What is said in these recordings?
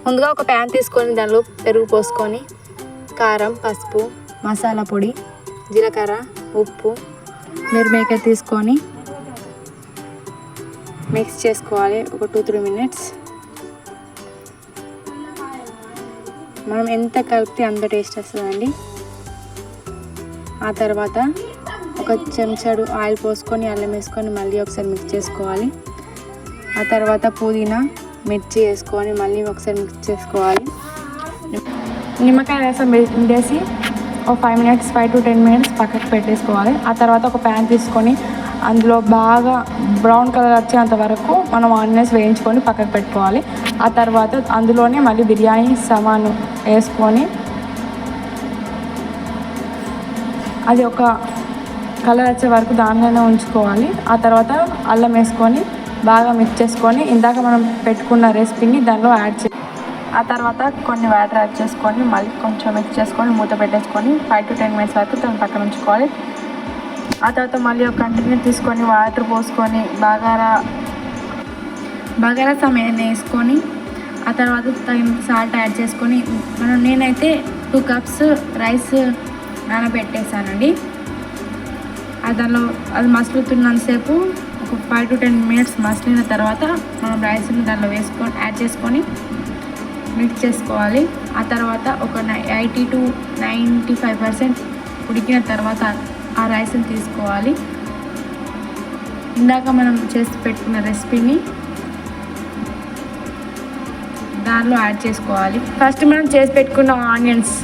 ముందుగా ఒక ప్యాన్ తీసుకొని దానిలో పెరుగు పోసుకొని కారం, పసుపు, మసాలా పొడి, జీలకర్ర, ఉప్పు, మిరపకాయ తీసుకొని మిక్స్ చేసుకోవాలి ఒక 2-3 మినిట్స్. మనం ఎంత కలిపితే అంత టేస్ట్ వస్తుందండి. ఆ తర్వాత ఒక చెంచాడు ఆయిల్ పోసుకొని అల్లం వేసుకొని మళ్ళీ ఒకసారి మిక్స్ చేసుకోవాలి. ఆ తర్వాత పుదీనా, మిర్చి వేసుకొని మళ్ళీ ఒకసారి మిక్స్ చేసుకోవాలి. నిమ్మకాయ రసం వేసి ఒక 5 to 10 మినిట్స్ పక్కకు పెట్టేసుకోవాలి. ఆ తర్వాత ఒక ప్యాన్ తీసుకొని అందులో బాగా బ్రౌన్ కలర్ వచ్చేంత వరకు మనం ఆనియన్స్ వేయించుకొని పక్కకు పెట్టుకోవాలి. ఆ తర్వాత అందులోనే మళ్ళీ బిర్యానీ సామాను వేసుకొని అది ఒక కలర్ వచ్చే వరకు దానిలోనే ఉంచుకోవాలి. ఆ తర్వాత అల్లం వేసుకొని బాగా మిక్స్ చేసుకొని ఇందాక మనం పెట్టుకున్న రెసిపీని దానిలో యాడ్ చేయాలి. ఆ తర్వాత కొన్ని వాటర్ యాడ్ చేసుకొని మళ్ళీ కొంచెం మిక్స్ చేసుకొని మూత పెట్టేసుకొని 5 to 10 మినిట్స్ వరకు దాన్ని పక్కన ఉంచుకోవాలి. ఆ తర్వాత మళ్ళీ ఒక కంటైనర్ తీసుకొని వాటర్ పోసుకొని బగారా సమయాన్ని వేసుకొని ఆ తర్వాత తగినంత సాల్ట్ యాడ్ చేసుకొని నేనైతే 2 cups రైస్ నానబెట్టేసానండి. దానిలో అది మసులుతున్నంతసేపు ఒక 5 to 10 మినిట్స్ మసిలిన తర్వాత మనం రైస్ని దానిలో వేసుకొని యాడ్ చేసుకొని మిక్స్ చేసుకోవాలి. ఆ తర్వాత ఒక 80 to 95% ఉడికిన తర్వాత ఆ రైస్ని తీసుకోవాలి. ఇందాక మనం చేసి పెట్టుకున్న రెసిపీని దానిలో యాడ్ చేసుకోవాలి. ఫస్ట్ మనం చేసి పెట్టుకున్న ఆనియన్స్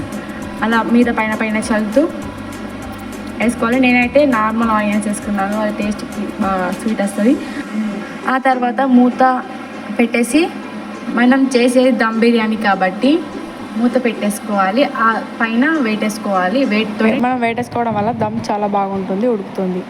అలా మీద పైన చల్లుతూ వేసుకోవాలి. నేనైతే నార్మల్ ఆనియన్స్ వేసుకున్నాను, అది టేస్ట్ స్వీట్ వస్తుంది. ఆ తర్వాత మూత పెట్టేసి మనం చేసేది దమ్ బిర్యానీ కాబట్టి మూత పెట్టేసుకోవాలి. ఆ పైన వెయిట్ వేసుకోవాలి. మనం వెయిట్ వేసుకోవడం వల్ల దమ్ చాలా బాగుంటుంది, ఉడుకుతుంది.